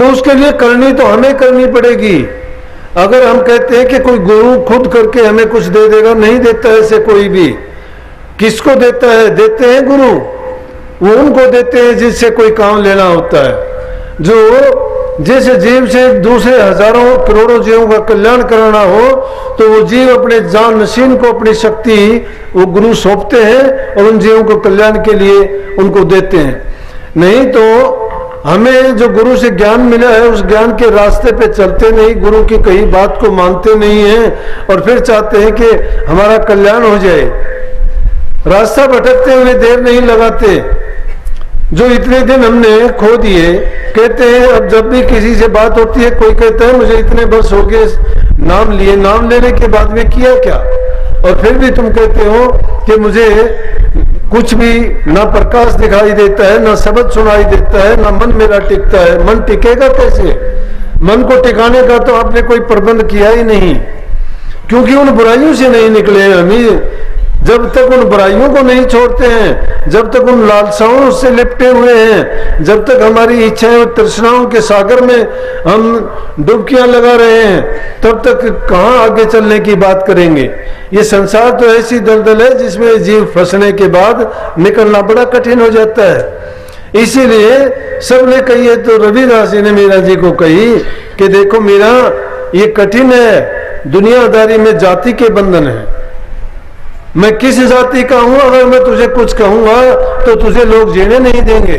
तो उसके लिए करनी तो हमें करनी पड़ेगी। अगर हम कहते हैं कि कोई गुरु खुद करके हमें कुछ दे देगा, नहीं देता है ऐसे कोई भी। किसको देता है? देते हैं गुरु, वो उनको देते हैं जिससे कोई काम लेना होता है। जो जिस जीव से दूसरे हजारों करोड़ों जीवों का कल्याण कराना हो, तो वो जीव अपने जान नशीन को अपनी शक्ति वो गुरु सौंपते हैं और उन जीवों को कल्याण के लिए उनको देते हैं। नहीं तो हमें जो गुरु से ज्ञान मिला है उस ज्ञान के रास्ते पे चलते नहीं, गुरु की कही बात को मानते नहीं हैं और फिर चाहते हैं कि हमारा कल्याण हो जाए। रास्ता भटकते हुए देर नहीं लगाते। जो इतने दिन हमने खो दिए, कहते हैं अब जब भी किसी से बात होती है, कोई कहता है मुझे इतने वर्ष हो गए नाम लिए, नाम लेने के बाद में किया क्या? और फिर भी तुम कहते हो कि मुझे कुछ भी ना प्रकाश दिखाई देता है, ना शब्द सुनाई देता है, ना मन मेरा टिकता है। मन टिकेगा कैसे? मन को टिकाने का तो आपने कोई प्रबंध किया ही नहीं, क्योंकि उन बुराइयों से नहीं निकले हम। जब तक उन बुराइयों को नहीं छोड़ते हैं, जब तक उन लालसाओं से लिपटे हुए हैं, जब तक हमारी इच्छाएं और तृष्णाओं के सागर में हम डुबकियां लगा रहे हैं, तब तक कहां आगे चलने की बात करेंगे। ये संसार तो ऐसी दलदल है जिसमें जीव फंसने के बाद निकलना बड़ा कठिन हो जाता है। इसीलिए सबने कही है, तो रविदास जी ने मीरा जी को कही कि देखो मीरा, ये कठिन है, दुनियादारी में जाति के बंधन है। मैं किस जाति का हूं, अगर मैं तुझे कुछ कहूंगा तो तुझे लोग जीने नहीं देंगे,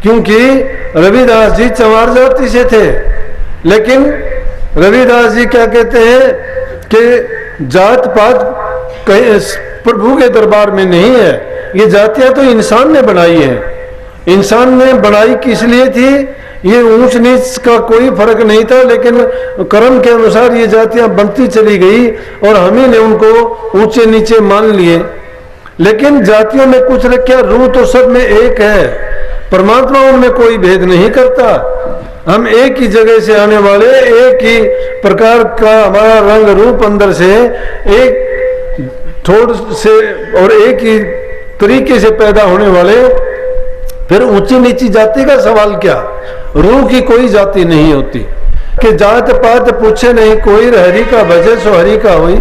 क्योंकि रविदास जी चमार जाति से थे। लेकिन रविदास जी क्या कहते हैं कि जात पात कहीं प्रभु के दरबार में नहीं है, ये जातियां तो इंसान ने बनाई है। इंसान ने बनाई किस लिए थी? ये ऊंच नीच का कोई फर्क नहीं था, लेकिन कर्म के अनुसार ये जातियां बनती चली गई और हम ही ने उनको ऊंचे नीचे मान लिए। लेकिन जातियों में कुछ रखा, रूह तो सब में एक है, परमात्मा उनमें कोई भेद नहीं करता। हम एक ही जगह से आने वाले, एक ही प्रकार का हमारा रंग रूप अंदर से, एक थोड़ से और एक ही तरीके से पैदा होने वाले, फिर ऊंची नीची जाति का सवाल क्या? रूह की कोई जाति नहीं होती कि जात पात पूछे नहीं कोई, हरि का भजे सो हरि का होई।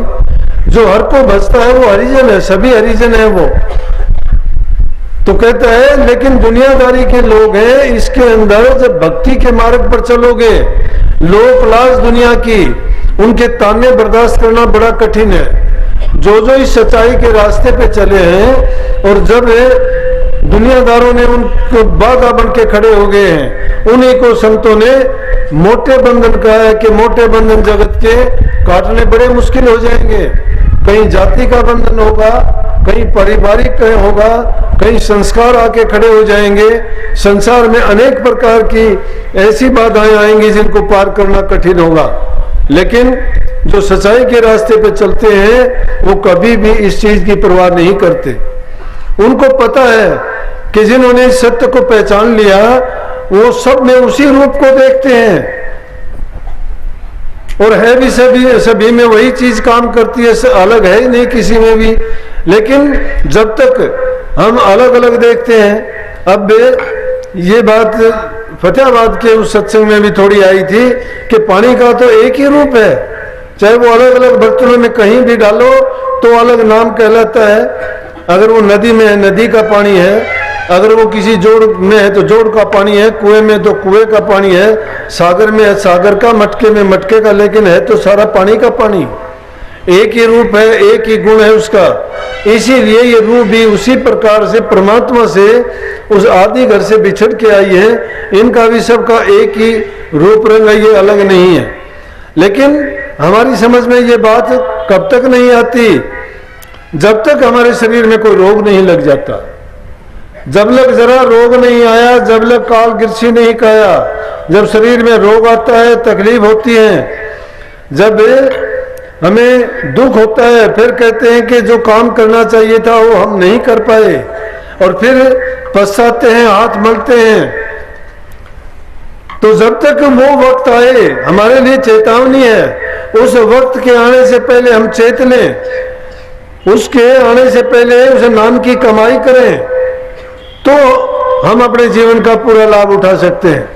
जो हर को भजता है वो हरिजन है, सभी हरिजन है वो। तो कहता है लेकिन दुनियादारी के लोग हैं, इसके अंदर जब भक्ति के मार्ग पर चलोगे, लोक लाज दुनिया की, उनके ताने बर्दाश्त करना बड़ा कठिन है। जो इस सच्चाई के रास्ते पे चले हैं और जब दुनियादारों ने उनको बाधा बन के खड़े हो गए हैं, उन्हीं को संतों ने मोटे बंधन कहा है कि मोटे बंधन जगत के काटने बड़े मुश्किल हो जाएंगे। कहीं जाति का बंधन होगा, कहीं पारिवारिक होगा, कहीं संस्कार आके खड़े हो जाएंगे। संसार में अनेक प्रकार की ऐसी बाधाएं आएंगी जिनको पार करना कठिन होगा। लेकिन जो सच्चाई के रास्ते पे चलते हैं वो कभी भी इस चीज की परवाह नहीं करते। उनको पता है कि जिन्होंने इस सत्य को पहचान लिया वो सब में उसी रूप को देखते हैं और है भी सभी में वही चीज काम करती है, अलग है ही नहीं किसी में भी। लेकिन जब तक हम अलग अलग देखते हैं, अब ये बात फतेहाबाद के उस सत्संग में भी थोड़ी आई थी कि पानी का तो एक ही रूप है, चाहे वो अलग अलग बर्तनों में कहीं भी डालो तो अलग नाम कहलाता है। अगर वो नदी में है नदी का पानी है, अगर वो किसी जोड़ में है तो जोड़ का पानी है, कुएं में तो कुएं का पानी है, सागर में है सागर का, मटके में मटके का, लेकिन है तो सारा पानी का पानी। एक ही रूप है, एक ही गुण है उसका। इसीलिए ये रूह भी उसी प्रकार से परमात्मा से उस आदि घर से बिछड़ के आई है। इनका भी सबका एक ही रूप रंग है, ये अलग नहीं है। लेकिन हमारी समझ में ये बात कब तक नहीं आती? जब तक हमारे शरीर में कोई रोग नहीं लग जाता। जब लग जरा रोग नहीं आया, जब लग काल गिरसी नहीं खाया, जब शरीर में रोग आता है, तकलीफ होती है, जब हमें दुख होता है, फिर कहते हैं कि जो काम करना चाहिए था वो हम नहीं कर पाए, और फिर पछताते हैं, हाथ मलते हैं। तो जब तक वो वक्त आए, हमारे लिए चेतावनी है, उस वक्त के आने से पहले हम चेत लें, उसके आने से पहले उस नाम की कमाई करें, तो हम अपने जीवन का पूरा लाभ उठा सकते हैं।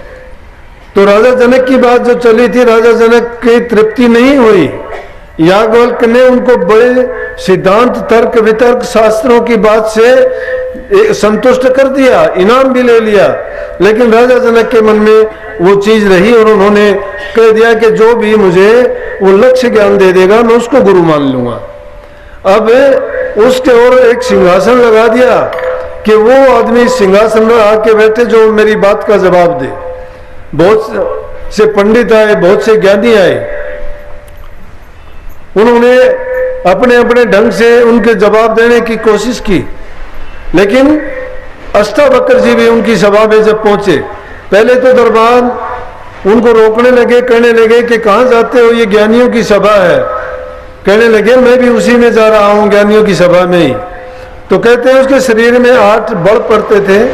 तो राजा जनक की बात जो चली थी, राजा जनक की तृप्ति नहीं हुई। याज्ञवल्क्य ने उनको बड़े सिद्धांत, तर्क वितर्क, शास्त्रों की बात से संतुष्ट कर दिया, इनाम भी ले लिया, लेकिन राजा जनक के मन में वो चीज रही और उन्होंने कह दिया कि जो भी मुझे वो लक्ष्य ज्ञान दे देगा मैं उसको गुरु मान लूंगा। अब उसके और एक सिंहासन लगा दिया कि वो आदमी सिंहासन में आके बैठे जो मेरी बात का जवाब दे। बहुत से पंडित आए, बहुत से ज्ञानी आए, उन्होंने अपने अपने ढंग से उनके जवाब देने की कोशिश की, लेकिन अष्टावक्र जी भी उनकी सभा में जब पहुंचे, पहले तो दरबार उनको रोकने लगे, कहने लगे कि कहाँ जाते हो, ये ज्ञानियों की सभा है। कहने लगे मैं भी उसी में जा रहा हूँ, ज्ञानियों की सभा में ही। तो कहते हैं उसके शरीर में 8 बल पड़ते थे,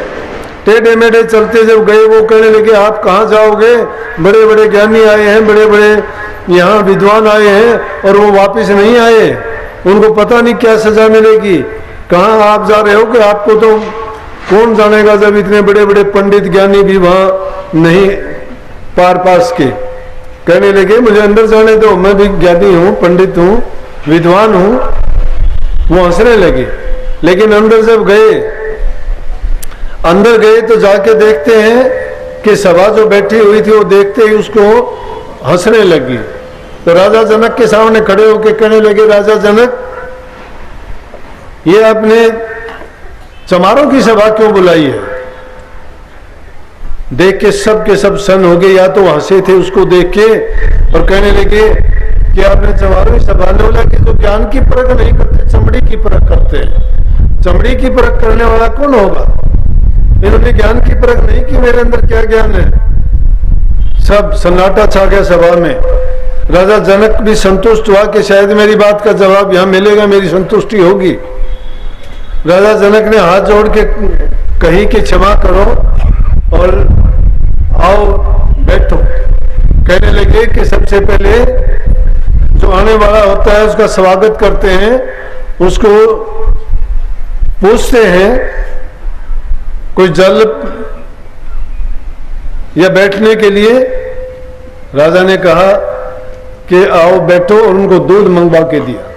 टेढ़े मेढ़े चलते जब गए वो कहने लगे आप कहाँ जाओगे, बड़े बड़े ज्ञानी आए हैं, बड़े बड़े यहाँ विद्वान आए हैं और वो वापस नहीं आए, उनको पता नहीं क्या सजा मिलेगी, कहाँ आप जा रहे हो कि आपको तो कौन जानेगा जब इतने बड़े बड़े पंडित ज्ञानी भी वहाँ नहीं पार पास के। कहने लगे मुझे अंदर जाने दो, मैं भी ज्ञानी हूँ, पंडित हूँ, विद्वान हूँ। वो हंसने लगे, लेकिन अंदर जब गए, अंदर गए तो जाके देखते हैं कि सभा जो बैठी हुई थी वो देखते ही उसको हंसने लगी। तो राजा जनक के सामने खड़े होकर कहने लगे राजा जनक, ये आपने चमारों की सभा क्यों बुलाई है? देख के सब के सब सन हो गए, या तो हंसे थे उसको देख के और कहने लगे कि आपने चमारों की सभा ने बोला कि जो ज्ञान की परख नहीं करते, चमड़ी की परख करते हैं। चमड़ी की परख करने वाला कौन होगा? इन्होंने ज्ञान की परख नहीं की, मेरे अंदर क्या ज्ञान है। सब सन्नाटा छा गया सभा में। राजा जनक भी संतुष्ट हुआ कि शायद मेरी बात का जवाब यहां मिलेगा, मेरी संतुष्टि होगी। राजा जनक ने हाथ जोड़ के कही कि क्षमा करो और आओ बैठो। कहने लगे कि सबसे पहले जो आने वाला होता है उसका स्वागत करते हैं, उसको पूछते हैं कोई जल या बैठने के लिए। राजा ने कहा कि आओ बैठो और उनको दूध मंगवा के दिया।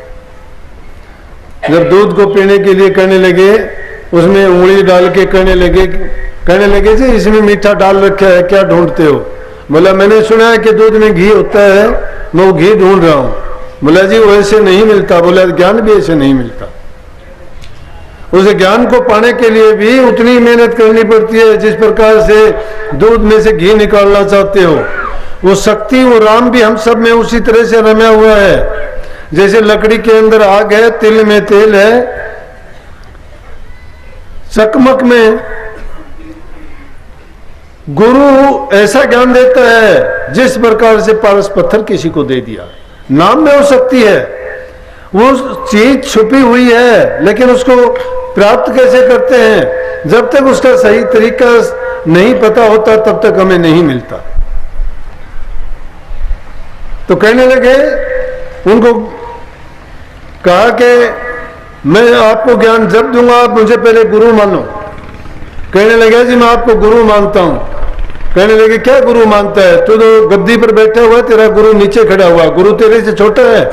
जब दूध को पीने के लिए कहने लगे, उसमें उंगली डाल के कहने लगे जी इसमें मीठा डाल रखा है, क्या ढूंढते हो? बोला मैंने सुना है कि दूध में घी होता है, मैं वो घी ढूंढ रहा हूँ। बोला जी वो ऐसे नहीं मिलता। बोला ज्ञान भी ऐसे नहीं मिलता। उस ज्ञान को पाने के लिए भी उतनी मेहनत करनी पड़ती है जिस प्रकार से दूध में से घी निकालना चाहते हो। वो शक्ति, वो राम भी हम सब में उसी तरह से रमा हुआ है। जैसे लकड़ी के अंदर आग है, तिल में तेल है, चकमक में गुरु ऐसा ज्ञान देता है जिस प्रकार से पारस पत्थर किसी को दे दिया। नाम में हो सकती है, वो चीज छुपी हुई है, लेकिन उसको प्राप्त कैसे करते हैं? जब तक उसका सही तरीका नहीं पता होता तब तक हमें नहीं मिलता। तो कहने लगे, उनको कहा कि मैं आपको ज्ञान जब दूंगा, आप मुझे पहले गुरु मानो। कहने लगे जी मैं आपको गुरु मानता हूं। कहने लगे क्या गुरु मानता है? तू तो गद्दी पर बैठा हुआ, तेरा गुरु नीचे खड़ा हुआ, गुरु तेरे से छोटा है।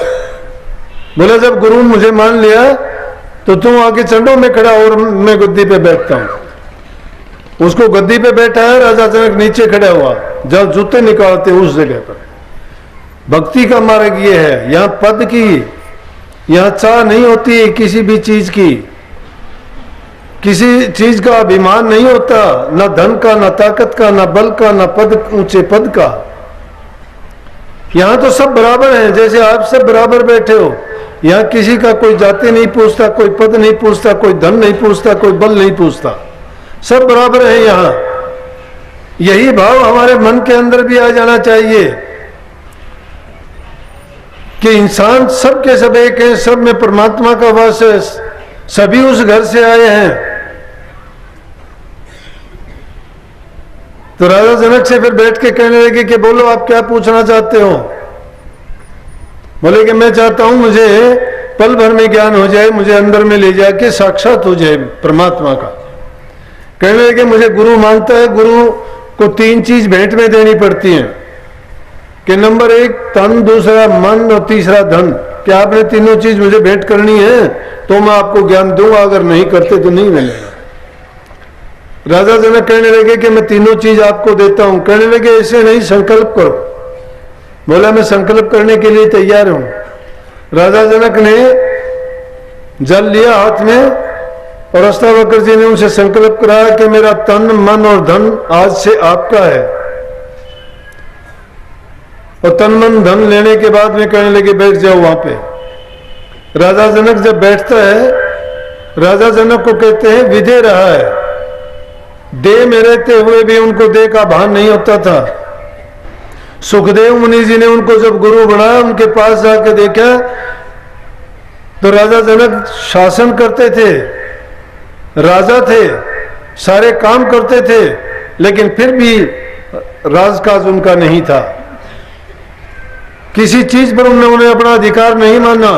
बोला जब गुरु मुझे मान लिया तो तुम आगे चंडों में खड़ा और मैं गद्दी पे बैठता हूं। उसको गद्दी पे बैठा है, राजा जनक नीचे खड़ा हुआ, जब जूते निकालते उस जगह पर। भक्ति का मार्ग ये है, यहाँ पद की, यहाँ चाह नहीं होती किसी भी चीज की, किसी चीज का अभिमान नहीं होता, न धन का, न ताकत का, न बल का, न पद, ऊंचे पद का। यहाँ तो सब बराबर हैं, जैसे आप सब बराबर बैठे हो। यहाँ किसी का कोई जाति नहीं पूछता, कोई पद नहीं पूछता, कोई धन नहीं पूछता, कोई बल नहीं पूछता, सब बराबर है यहाँ। यही भाव हमारे मन के अंदर भी आ जाना चाहिए कि इंसान सब के सब एक है, सब में परमात्मा का वास है, सभी उस घर से आए हैं। तो राजा जनक से फिर बैठ के कहने लगे कि बोलो आप क्या पूछना चाहते हो? बोले कि मैं चाहता हूं मुझे पल भर में ज्ञान हो जाए, मुझे अंदर में ले जाके साक्षात हो जाए परमात्मा का। कहने लगे मुझे गुरु मानता है, गुरु को 3 चीज भेंट में देनी पड़ती हैं कि नंबर 1 तन, दूसरा मन और तीसरा धन। कि आपने तीनों चीज मुझे भेंट करनी है तो मैं आपको ज्ञान दूंगा, अगर नहीं करते तो नहीं मिलेगा। राजा जनक कहने लगे कि मैं तीनों चीज आपको देता हूं। कहने लगे ऐसे नहीं, संकल्प करो। बोला मैं संकल्प करने के लिए तैयार हूं। राजा जनक ने जल लिया हाथ में और अष्टावक्र जी ने उनसे संकल्प कराया कि मेरा तन, मन और धन आज से आपका है। और तन, मन, धन लेने के बाद में कहने लगे बैठ जाओ वहां पे। राजा जनक जब बैठता है, राजा जनक को कहते हैं विधे रहा है। देह में रहते हुए भी उनको देह का भान नहीं होता था। सुखदेव मुनि जी ने उनको जब गुरु बनाया, उनके पास जाकर देखा तो राजा जनक शासन करते थे, राजा थे, सारे काम करते थे, लेकिन फिर भी राजकाज उनका नहीं था। किसी चीज पर उन्होंने अपना अधिकार नहीं माना,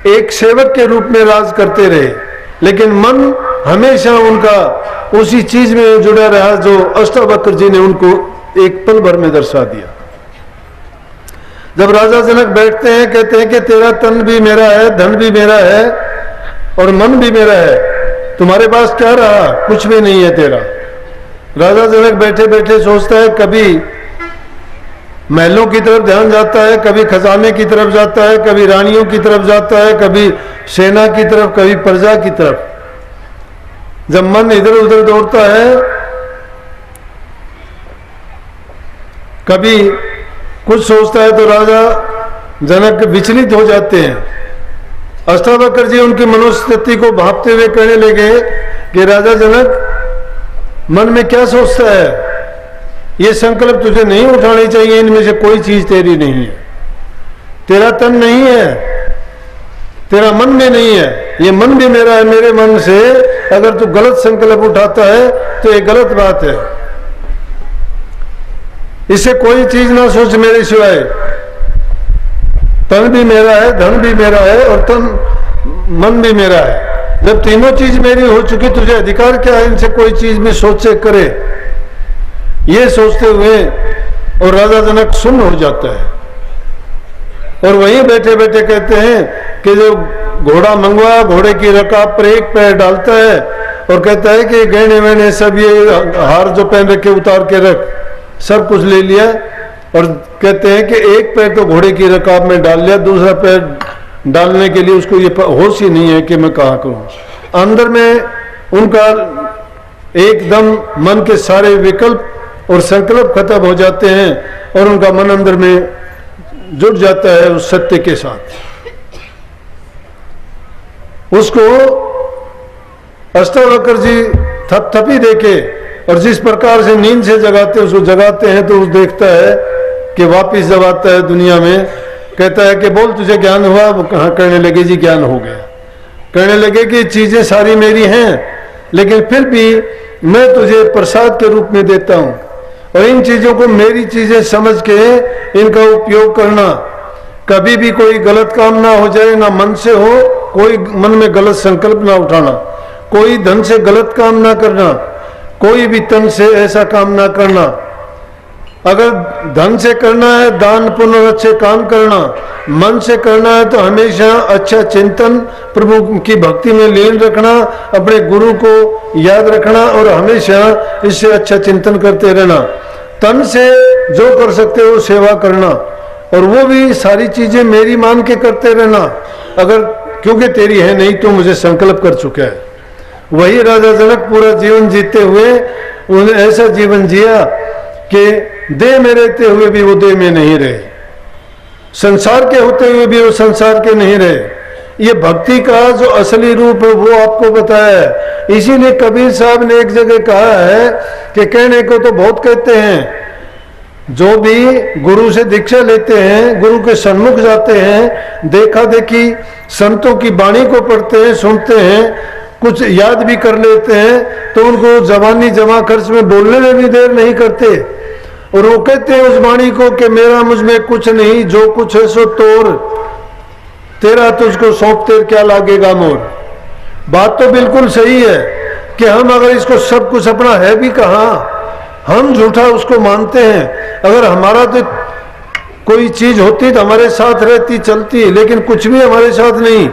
एक सेवक के रूप में राज करते रहे, लेकिन मन हमेशा उनका उसी चीज में जुड़ा रहा जो अष्टावक्र जी ने उनको एक पल भर में दर्शा दिया। जब राजा जनक बैठते हैं, कहते हैं कि तेरा तन भी मेरा है, धन भी मेरा है और मन भी मेरा है, तुम्हारे पास क्या रहा? कुछ भी नहीं है तेरा। राजा जनक बैठे बैठे सोचता है, कभी महलों की तरफ ध्यान जाता है, कभी खजाने की तरफ जाता है, कभी रानियों की तरफ जाता है, कभी सेना की तरफ, कभी प्रजा की तरफ। जब मन इधर उधर दौड़ता है, कभी कुछ सोचता है तो राजा जनक विचलित हो जाते हैं। अष्टावक्र जी उनकी मनोस्थिति को भांपते हुए कहने लगे कि राजा जनक मन में क्या सोचता है? ये संकल्प तुझे नहीं उठानी चाहिए, इनमें से कोई चीज तेरी नहीं है। तेरा तन नहीं है, तेरा मन भी नहीं है, ये मन भी मेरा है। मेरे मन से अगर तू गलत संकल्प उठाता है तो ये गलत बात है। इससे कोई चीज ना सोच मेरे सिवाय। तन भी मेरा है, धन भी मेरा है और मन भी मेरा है। जब तीनों चीज मेरी हो चुकी, तुझे अधिकार क्या है इनसे कोई चीज भी सोचे करे? ये सोचते हुए और राजा जनक सुन्न हो जाता है और वहीं बैठे बैठे कहते हैं कि जो घोड़ा मंगवा, घोड़े की रकाब पर एक पैर डालता है और कहता है कि गहने वहने सब, ये हार जो पहन रखे उतार के रख, सब कुछ ले लिया। और कहते हैं कि एक पैर तो घोड़े की रकाब में डाल लिया, दूसरा पैर डालने के लिए उसको ये होश ही नहीं है कि मैं कहाँ करूँ। अंदर में उनका एकदम मन के सारे विकल्प और संकल्प खत्म हो जाते हैं और उनका मन अंदर में जुड़ जाता है उस सत्य के साथ। उसको अष्टावक्र जी थपथपी देके और जिस प्रकार से नींद से जगाते उसको जगाते हैं, तो उस देखता है कि वापिस जब आता है दुनिया में, कहता है कि बोल तुझे ज्ञान हुआ? वो कहाँ? कहने लगे जी ज्ञान हो गया। कहने लगे कि चीजें सारी मेरी हैं, लेकिन फिर भी मैं तुझे प्रसाद के रूप में देता हूं और इन चीजों को मेरी चीजें समझ के इनका उपयोग करना। कभी भी कोई गलत काम ना हो जाए, ना मन से हो, कोई मन में गलत संकल्प ना उठाना, कोई धन से गलत काम ना करना, कोई भी तन से ऐसा काम ना करना। अगर धन से करना है दान पुण्य और अच्छे काम करना, मन से करना है तो हमेशा अच्छा चिंतन, प्रभु की भक्ति में लीन रखना, अपने गुरु को याद रखना और हमेशा इससे अच्छा चिंतन करते रहना। तन से जो कर सकते हो सेवा करना और वो भी सारी चीजें मेरी मान के करते रहना, अगर क्योंकि तेरी है नहीं तो मुझे संकल्प कर चुका है। वही राजा जनक पूरा जीवन जीते हुए उन्होंने ऐसा जीवन जिया कि देह में रहते हुए भी वो देह में नहीं रहे, संसार के होते हुए भी वो संसार के नहीं रहे। ये भक्ति का जो असली रूप है वो आपको बताया है। इसीलिए कबीर साहब ने एक जगह कहा है कि कहने को तो बहुत कहते हैं, जो भी गुरु से दीक्षा लेते हैं, गुरु के सन्मुख जाते हैं, देखा देखी संतों की वाणी को पढ़ते हैं, सुनते हैं, कुछ याद भी कर लेते हैं, तो उनको जवानी जमा खर्च में बोलने में भी देर नहीं करते और वो कहते हैं उस वाणी को कि मेरा मुझ में कुछ नहीं, जो कुछ है सो तोर, तेरा तुझको सौंपते क्या लागेगा मोर। बात तो बिल्कुल सही है कि हम अगर इसको सब कुछ अपना है भी कहाँ, हम झूठा उसको मानते हैं। अगर हमारा तो कोई चीज होती तो हमारे साथ रहती, चलती, लेकिन कुछ भी हमारे साथ नहीं।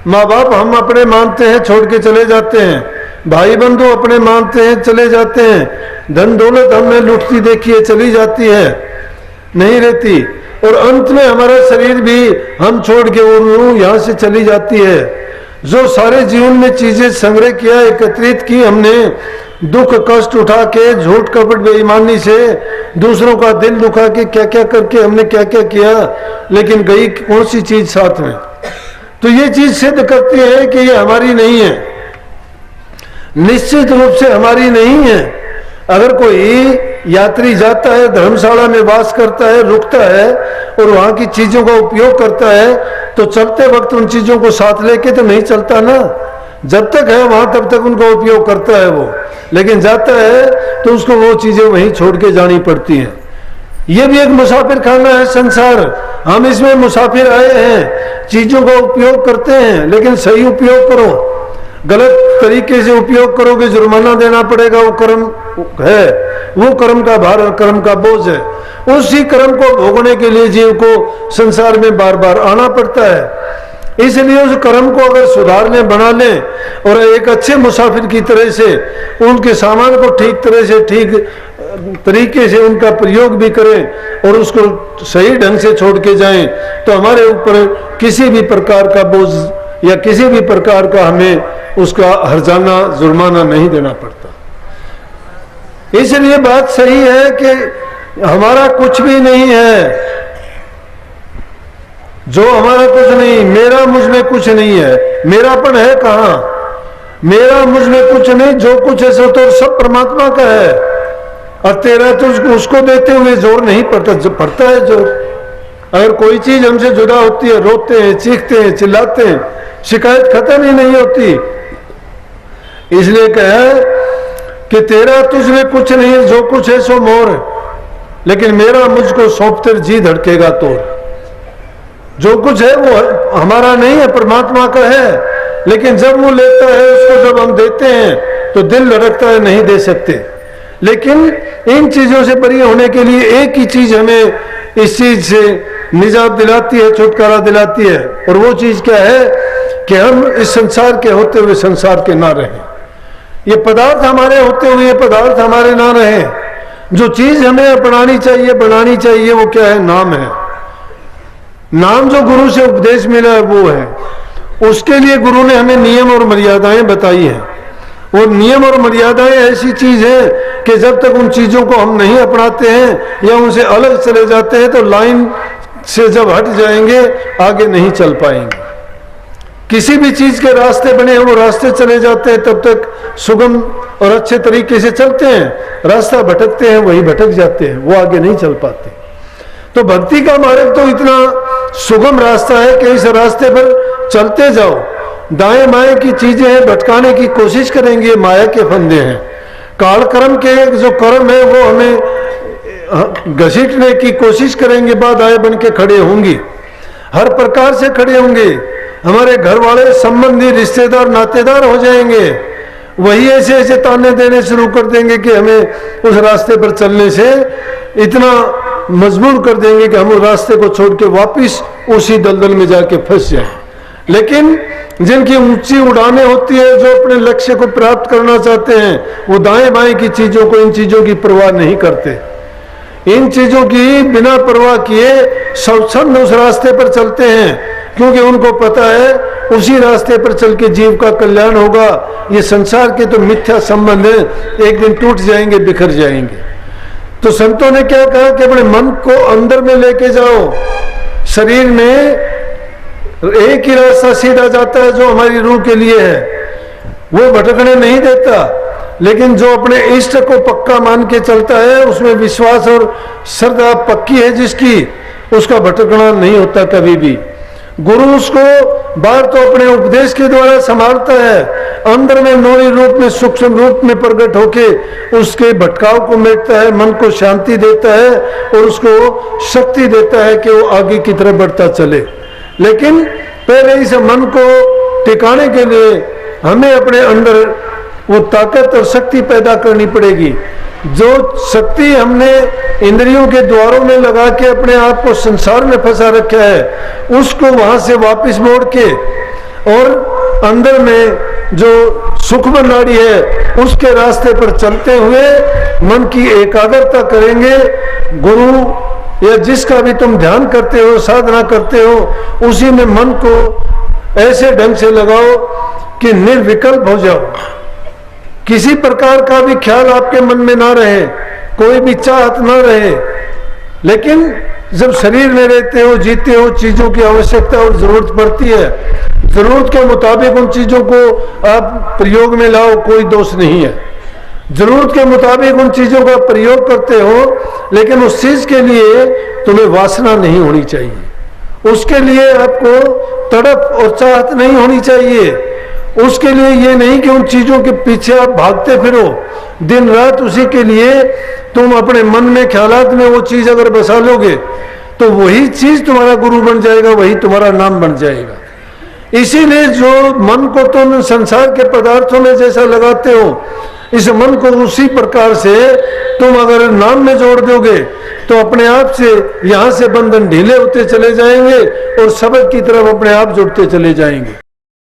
माँ बाप हम अपने मानते हैं, छोड़ के चले जाते हैं। भाई बंधु अपने मानते हैं, चले जाते हैं। धन दौलत हमने लुटती देखी है, चली जाती है, नहीं रहती। और अंत में हमारा शरीर भी हम छोड़ के वो रूह यहाँ से चली जाती है। जो सारे जीवन में चीजें संग्रह किया, एकत्रित की हमने, दुख कष्ट उठा के, झूठ कपट बेईमानी से दूसरों का दिल दुखा के, क्या क्या करके हमने क्या क्या किया, लेकिन गई कौन सी चीज साथ में। तो ये चीज सिद्ध करती है कि ये हमारी नहीं है, निश्चित रूप से हमारी नहीं है। अगर कोई यात्री जाता है, धर्मशाला में वास करता है, रुकता है और वहां की चीजों का उपयोग करता है, तो चलते वक्त उन चीजों को साथ लेके तो नहीं चलता ना। जब तक है वहां तब तक उनका उपयोग करता है वो, लेकिन जाता है तो उसको वो चीजें वहीं छोड़ के जानी पड़ती हैं। ये भी एक मुसाफिर खाना है संसार। हम इसमें मुसाफिर आए हैं, चीजों का उपयोग करते हैं, लेकिन सही उपयोग करो। गलत तरीके से उपयोग करोगे जुर्माना देना पड़ेगा। वो कर्म है, वो कर्म का भार और कर्म का बोझ है। उसी कर्म को भोगने के लिए जीव को संसार में बार बार आना पड़ता है। इसलिए उस कर्म को अगर सुधार लें, बना लें और एक अच्छे मुसाफिर की तरह से उनके सामान को ठीक तरह से, ठीक तरीके से उनका प्रयोग भी करें और उसको सही ढंग से छोड़ के जाएं, तो हमारे ऊपर किसी भी प्रकार का बोझ या किसी भी प्रकार का हमें उसका हर्जाना जुर्माना नहीं देना पड़ता। इसलिए बात सही है कि हमारा कुछ भी नहीं है, जो हमारा कुछ नहीं, मेरा मुझ में कुछ नहीं है। मेरापन है कहाँ? मेरा मुझ में कुछ नहीं, जो कुछ है सो तो सब परमात्मा का है। और तेरा तो उसको देते हुए जोर नहीं पड़ता, जो पड़ता है जोर। अगर कोई चीज हमसे जुदा होती है, रोते हैं, चीखते हैं, चिल्लाते हैं, शिकायत खत्म ही नहीं होती। इसलिए कहा कि तेरा तुझ में कुछ नहीं, जो कुछ है सो मोर, लेकिन मेरा मुझको सौंपते जी धड़केगा तोर। जो कुछ है वो हमारा नहीं है, परमात्मा का है, लेकिन जब वो लेता है, उसको जब हम देते हैं तो दिल लड़कता है, नहीं दे सकते। लेकिन इन चीजों से बरी होने के लिए एक ही चीज हमें इस चीज से निजात दिलाती है, छुटकारा दिलाती है, और वो चीज क्या है कि हम इस संसार के होते हुए संसार के ना रहें। ये पदार्थ हमारे होते हुए ये पदार्थ हमारे ना रहें। जो चीज हमें अपनानी चाहिए, बनानी चाहिए, वो क्या है? नाम है। नाम जो गुरु से उपदेश मिला है वो है। उसके लिए गुरु ने हमें नियम और मर्यादाएं बताई हैं। वो नियम और मर्यादाएं ऐसी चीज है कि जब तक उन चीजों को हम नहीं अपनाते हैं या उनसे अलग चले जाते हैं, तो लाइन से जब हट जाएंगे आगे नहीं चल पाएंगे। किसी भी चीज के रास्ते बने हैं, वो रास्ते चले जाते हैं, तब तक सुगम और अच्छे तरीके से चलते हैं। रास्ता भटकते हैं, वही भटक जाते हैं, वो आगे नहीं चल पाते। तो भक्ति का मार्ग तो इतना सुगम रास्ता है कि इस रास्ते पर चलते जाओ। दाएं बाएं की चीजें हैं, भटकाने की कोशिश करेंगे, माया के फंदे हैं। काल कर्म के जो कर्म है वो हमें घसीटने की कोशिश करेंगे, बाद आए बन के खड़े होंगे, हर प्रकार से खड़े होंगे। हमारे घर वाले, संबंधी, रिश्तेदार, नातेदार हो जाएंगे। वही ऐसे ऐसे ताने देने शुरू कर देंगे कि हमें उस रास्ते पर चलने से इतना मजबूर कर देंगे कि हम उस रास्ते को छोड़ के वापिस उसी दलदल में जाके फंस जाएं। लेकिन जिनकी ऊंची उड़ानें होती है, जो अपने लक्ष्य को प्राप्त करना चाहते हैं, वो दाएं बाएं की चीजों को, इन चीजों की परवाह नहीं करते। इन चीजों की बिना परवाह किए स्वच्छंद उस रास्ते पर चलते हैं, क्योंकि उनको पता है उसी रास्ते पर चल के जीव का कल्याण होगा। ये संसार के तो मिथ्या संबंध है, एक दिन टूट जाएंगे, बिखर जाएंगे। तो संतों ने क्या कहा कि अपने मन को अंदर में लेके जाओ। शरीर में एक ही रास्ता सीधा जाता है जो हमारी रूह के लिए है, वो भटकने नहीं देता। लेकिन जो अपने इष्ट को पक्का मान के चलता है, उसमें विश्वास और श्रद्धा पक्की है जिसकी, उसका भटकना नहीं होता कभी भी। गुरु उसको बाहर तो अपने उपदेश के द्वारा संभालता है, अंदर में नौरी रूप में, सूक्ष्म रूप में प्रकट होके उसके भटकाव को मिटता है, मन को शांति देता है और उसको शक्ति देता है कि वो आगे की तरफ बढ़ता चले। लेकिन पहले इस मन को टिकाने के लिए हमें अपने अंदर वो ताकत और शक्ति पैदा करनी पड़ेगी। जो शक्ति हमने इंद्रियों के द्वारों में लगा के अपने आप को संसार में फंसा रखा है, उसको वहां से वापस मोड़ के और अंदर में जो सूक्ष्म नाड़ी है उसके रास्ते पर चलते हुए मन की एकाग्रता करेंगे। गुरु या जिसका भी तुम ध्यान करते हो, साधना करते हो, उसी में मन को ऐसे ढंग से लगाओ कि निर्विकल्प हो जाओ। किसी प्रकार का भी ख्याल आपके मन में ना रहे, कोई भी चाहत ना रहे। लेकिन जब शरीर में रहते हो, जीते हो, चीजों की आवश्यकता और जरूरत पड़ती है, जरूरत के मुताबिक उन चीजों को आप प्रयोग में लाओ, कोई दोष नहीं है। जरूरत के मुताबिक उन चीजों का प्रयोग करते हो, लेकिन उस चीज के लिए तुम्हें वासना नहीं होनी चाहिए, उसके लिए आपको तड़प और चाहत नहीं होनी चाहिए। उसके लिए ये नहीं कि उन चीजों के पीछे आप भागते फिरो दिन रात, उसी के लिए तुम अपने मन में ख्यालात में वो चीज अगर बसा लोगे तो वही चीज तुम्हारा गुरु बन जाएगा, वही तुम्हारा नाम बन जाएगा। इसीलिए जो मन को तुम संसार के पदार्थों में जैसा लगाते हो, इस मन को उसी प्रकार से तुम अगर नाम में जोड़ दोगे तो अपने आप से यहां से बंधन ढीले होते चले जाएंगे और सबक की तरफ अपने आप जुड़ते चले जाएंगे।